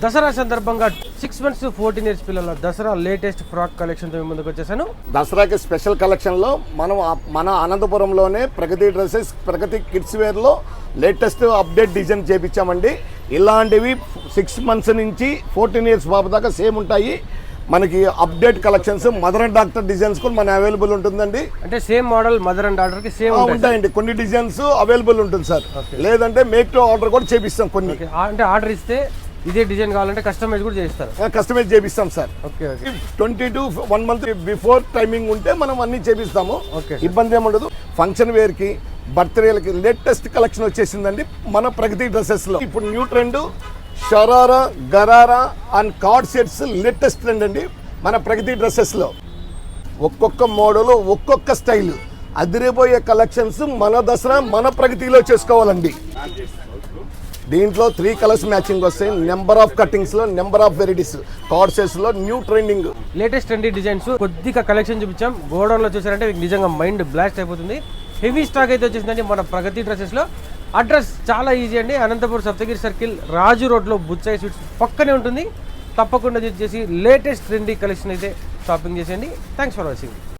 దసరా సందర్భంగా 6 months to 14 years పిల్లల Dasara latest frock collection తో ముందుకు వచ్చేసాను. దసరాకి స్పెషల్ కలెక్షన్ లో మన అనంతపురంలోనే ప్రగతి డ్రెస్సెస్, ప్రగతి కిడ్స్ వేర్ లో లేటెస్ట్ అప్డేట్ డిజైన్ చేపించామండి. ఇలాంటివి 6 months నుంచి 14 years బాబు దాకా సేమ్ ఉంటాయి. మనకి update collections mother and doctor designs కూడా మన అవైలబుల్ ఉంటుందండి. అంటే same model mother and daughter కి సేమ్ ఉంటాయండి. కొన్ని డిజైన్స్ అవైలబుల్ ఉంటుంది సార్. లేదంటే మేక్ టు ఆర్డర్ కూడా చేపిస్తాం. కొన్ని అంటే ఆర్డర్ ఇస్తే ఇదే డిజైన్ కావాలంటే కస్టమైజ్ కూడా చేస్తారు. కస్టమైజ్ చేపిస్తాం sir. 20 to 1 month before timing ఉంటే మనం అన్ని చేపిస్తాము. ఇబ్బంది ఏమి ఉండదు. ఫంక్షన్ వేర్ కి, బర్త్డేలకి లేటెస్ట్ కలెక్షన్ వచ్చేసిందండి మన ప్రగతి డ్రెస్సెస్ లో. ఇప్పుడు new trend sharara, gharara and card sets latest trend అండి మన ప్రగతి డ్రెస్సెస్ లో. ఒక్కొక్క మోడల్, ఒక్కొక్క స్టైల్, అదిరిపోయే కలెక్షన్స్ మన దసరా మన ప్రగతిలో చేసుకోవాలండి. దీంట్లో 3 కలర్స్ మ్యాచింగ్ వస్తాయి. నెంబర్ ఆఫ్ కటింగ్స్ లో, number of varieties, card sets లో new trending latest trendy designs కొద్దిగా కలెక్షన్ చూపించాం. గోడౌన్ లో చూసారంటే మీకు నిజంగా మైండ్ బ్లాస్ట్ అయిపోతుంది. హెవీ స్టాక్ అయితే వచ్చేసిందండి మన ప్రగతి డ్రెస్సెస్ లో. అడ్రస్ చాలా ఈజీ అండి. అనంతపురం సప్తగిరి సర్కిల్, రాజు రోడ్లో బుచ్చాయి స్వీట్స్ పక్కనే ఉంటుంది. తప్పకుండా చేసి లేటెస్ట్ ట్రెండీ కలెక్షన్ అయితే షాపింగ్ చేసేయండి. Thanks for watching.